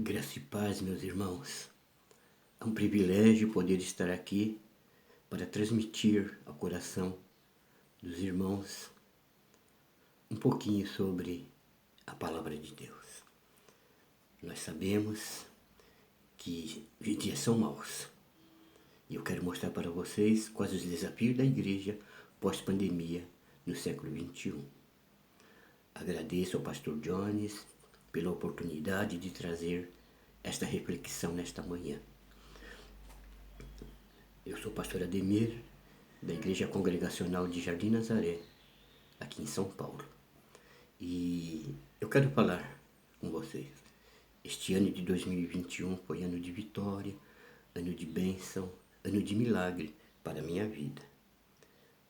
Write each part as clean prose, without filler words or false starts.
Graça e paz, meus irmãos. É um privilégio poder estar aqui para transmitir ao coração dos irmãos um pouquinho sobre a palavra de Deus. Nós sabemos que os dias são maus e eu quero mostrar para vocês quais os desafios da igreja pós-pandemia no século XXI. Agradeço ao pastor Jones pela oportunidade de trazer esta reflexão nesta manhã. Eu sou o pastor Ademir, da Igreja Congregacional de Jardim Nazaré, aqui em São Paulo. E eu quero falar com vocês. Este ano de 2021 foi ano de vitória, ano de bênção, ano de milagre para a minha vida.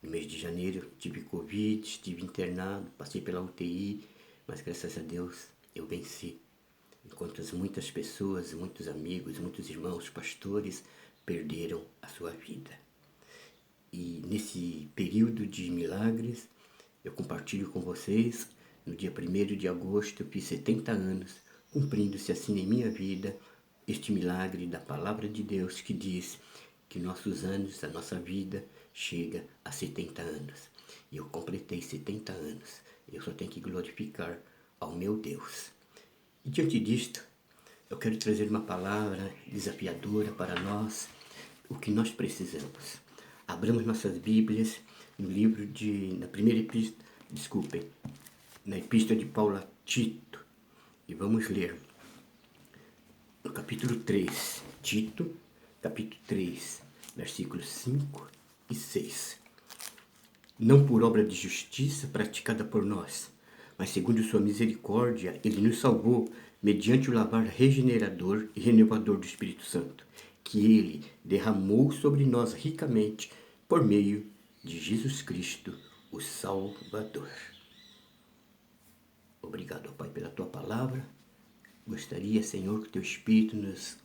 No mês de janeiro eu tive Covid, estive internado, passei pela UTI, mas graças a Deus eu venci. Enquanto muitas pessoas, muitos amigos, muitos irmãos, pastores perderam a sua vida. E nesse período de milagres, eu compartilho com vocês, no dia 1º de agosto eu fiz 70 anos, cumprindo-se assim em minha vida este milagre da palavra de Deus que diz que nossos anos, a nossa vida, chega a 70 anos. E eu completei 70 anos. Eu só tenho que glorificar ao meu Deus. E diante disto, eu quero trazer uma palavra desafiadora para nós, o que nós precisamos. Abramos nossas Bíblias no livro na Epístola de Paulo a Tito. E vamos ler no capítulo 3, Tito, capítulo 3, versículos 5 e 6. Não por obra de justiça praticada por nós, mas segundo sua misericórdia, ele nos salvou mediante o lavar regenerador e renovador do Espírito Santo, que ele derramou sobre nós ricamente por meio de Jesus Cristo, o Salvador. Obrigado, Pai, pela tua palavra. Gostaria, Senhor, que o teu Espírito nos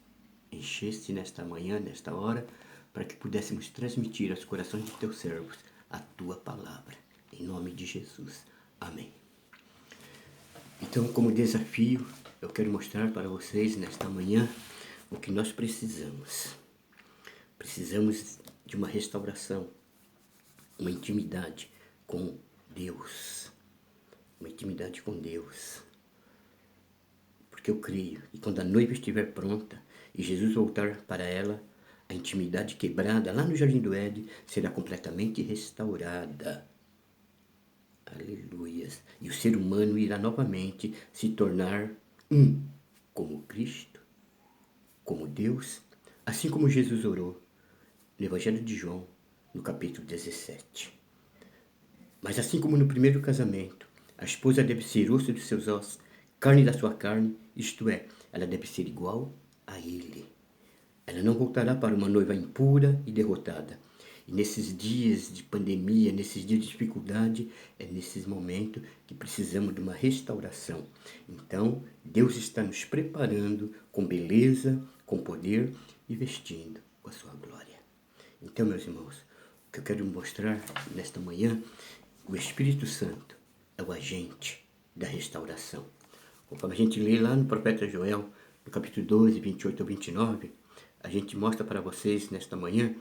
enchesse nesta manhã, nesta hora, para que pudéssemos transmitir aos corações de teus servos a tua palavra. Em nome de Jesus. Amém. Então, como desafio, eu quero mostrar para vocês nesta manhã o que nós precisamos. Precisamos de uma restauração, uma intimidade com Deus. Uma intimidade com Deus. Porque eu creio que quando a noiva estiver pronta e Jesus voltar para ela, a intimidade quebrada lá no Jardim do Éden será completamente restaurada. Aleluias. E o ser humano irá novamente se tornar um, como Cristo, como Deus, assim como Jesus orou no Evangelho de João, no capítulo 17. Mas assim como no primeiro casamento, a esposa deve ser osso dos seus ossos, carne da sua carne, isto é, ela deve ser igual a ele. Ela não voltará para uma noiva impura e derrotada. E nesses dias de pandemia, nesses dias de dificuldade, é nesses momentos que precisamos de uma restauração. Então, Deus está nos preparando com beleza, com poder e vestindo com a sua glória. Então, meus irmãos, o que eu quero mostrar nesta manhã, o Espírito Santo é o agente da restauração. Conforme a gente lê lá no profeta Joel, no capítulo 12, 28 ao 29, a gente mostra para vocês nesta manhã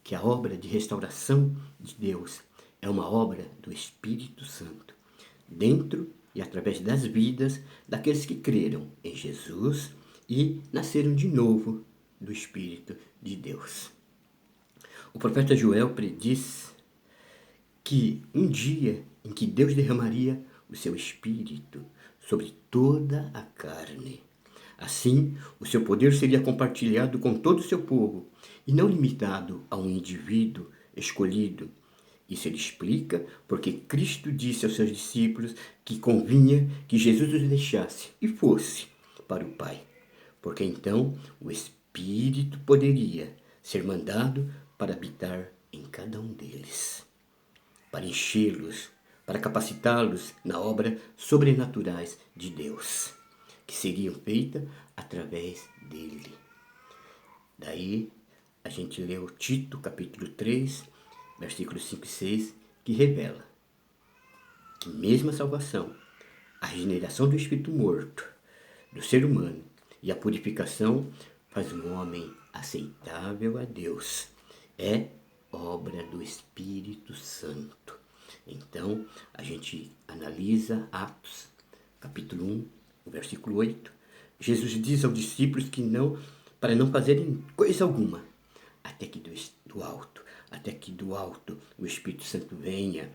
que a obra de restauração de Deus é uma obra do Espírito Santo, dentro e através das vidas daqueles que creram em Jesus e nasceram de novo do Espírito de Deus. O profeta Joel prediz que um dia em que Deus derramaria o seu Espírito sobre toda a carne. Assim, o seu poder seria compartilhado com todo o seu povo e não limitado a um indivíduo escolhido. Isso ele explica porque Cristo disse aos seus discípulos que convinha que Jesus os deixasse e fosse para o Pai, porque então o Espírito poderia ser mandado para habitar em cada um deles, para enchê-los, para capacitá-los na obra sobrenaturais de Deus, que seriam feitas através dele. Daí a gente lê o Tito, capítulo 3, versículos 5 e 6, que revela que mesmo a salvação, a regeneração do espírito morto, do ser humano, e a purificação faz um homem aceitável a Deus. É obra do Espírito Santo. Então, a gente analisa Atos, capítulo 1, versículo 8. Jesus diz aos discípulos que não, para não fazerem coisa alguma, até que do alto o Espírito Santo venha.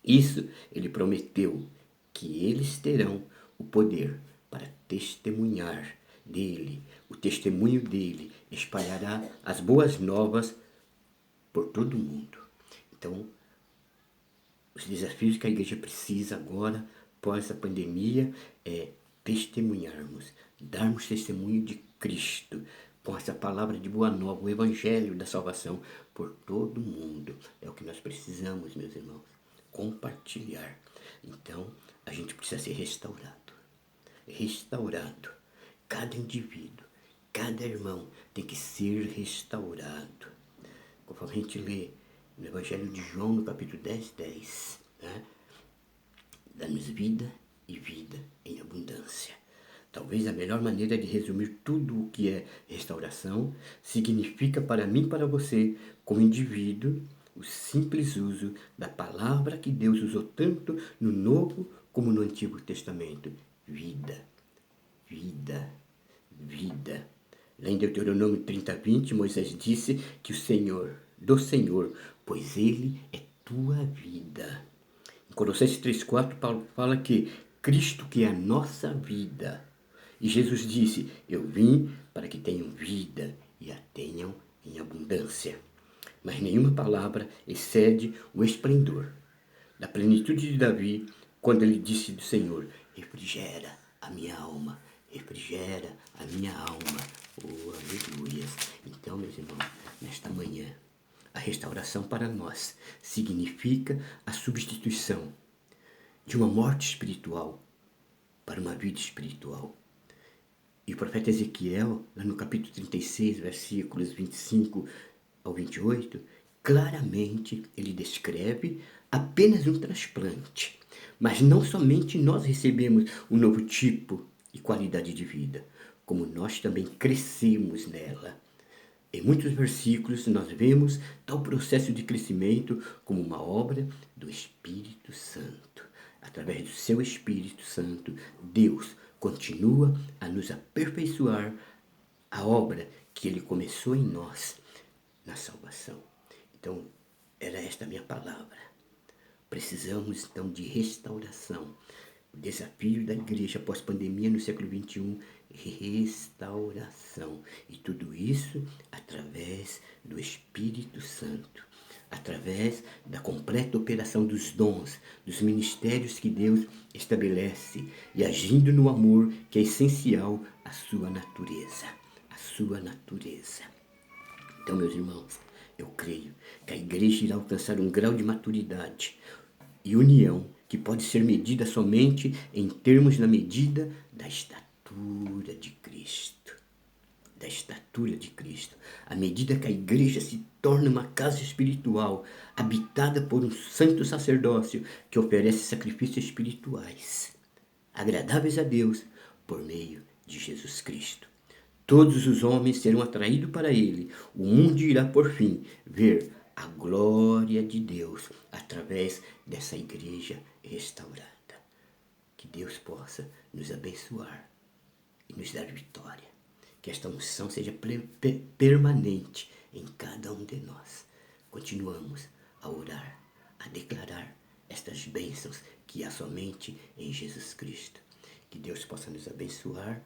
Isso ele prometeu, que eles terão o poder para testemunhar dele. O testemunho dele espalhará as boas novas por todo o mundo. Então, os desafios que a igreja precisa agora, pós a pandemia, é testemunharmos, darmos testemunho de Cristo, com essa palavra de boa nova, o evangelho da salvação por todo o mundo. É o que nós precisamos, meus irmãos, compartilhar. Então, a gente precisa ser restaurado. Restaurado. Cada indivíduo, cada irmão tem que ser restaurado. Conforme a gente lê no Evangelho de João, no capítulo 10, né? Dá-nos vida e vida em abundância. Talvez a melhor maneira de resumir tudo o que é restauração significa para mim e para você, como indivíduo, o simples uso da palavra que Deus usou tanto no Novo como no Antigo Testamento. Vida, vida, vida. Lá em Deuteronômio 30:20, Moisés disse que do Senhor, pois Ele é tua vida. Em Colossenses 3:4, Paulo fala que Cristo que é a nossa vida. E Jesus disse, eu vim para que tenham vida e a tenham em abundância. Mas nenhuma palavra excede o esplendor da plenitude de Davi, quando ele disse do Senhor, refrigera a minha alma, refrigera a minha alma. Oh, aleluia. Então, meus irmãos, nesta manhã, a restauração para nós significa a substituição de uma morte espiritual para uma vida espiritual. E o profeta Ezequiel, lá no capítulo 36, versículos 25 ao 28, claramente ele descreve apenas um transplante. Mas não somente nós recebemos um novo tipo e qualidade de vida, como nós também crescemos nela. Em muitos versículos nós vemos tal processo de crescimento como uma obra do Espírito Santo. Através do seu Espírito Santo, Deus continua a nos aperfeiçoar a obra que Ele começou em nós na salvação. Então, era esta a minha palavra. Precisamos, então, de restauração. O desafio da igreja pós-pandemia no século XXI, restauração. E tudo isso através do Espírito Santo. Através da completa operação dos dons, dos ministérios que Deus estabelece e agindo no amor que é essencial à sua natureza. A sua natureza. Então, meus irmãos, eu creio que a igreja irá alcançar um grau de maturidade e união que pode ser medida somente em termos na medida da estatura de Cristo. Da estatura de Cristo. À medida que a igreja se torna uma casa espiritual, habitada por um santo sacerdócio que oferece sacrifícios espirituais, agradáveis a Deus, por meio de Jesus Cristo. Todos os homens serão atraídos para ele. O mundo irá, por fim, ver a glória de Deus através dessa igreja restaurada. Que Deus possa nos abençoar e nos dar vitória. Que esta unção seja permanente em cada um de nós. Continuamos a orar, a declarar estas bênçãos que há somente em Jesus Cristo. Que Deus possa nos abençoar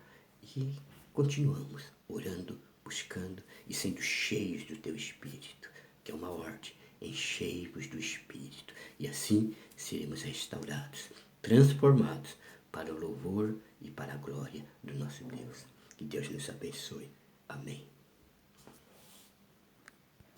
e continuamos orando, buscando e sendo cheios do Teu Espírito, que é uma ordem, enchei-vos do Espírito. E assim seremos restaurados, transformados para o louvor e para a glória do nosso Deus. Que Deus nos abençoe. Amém.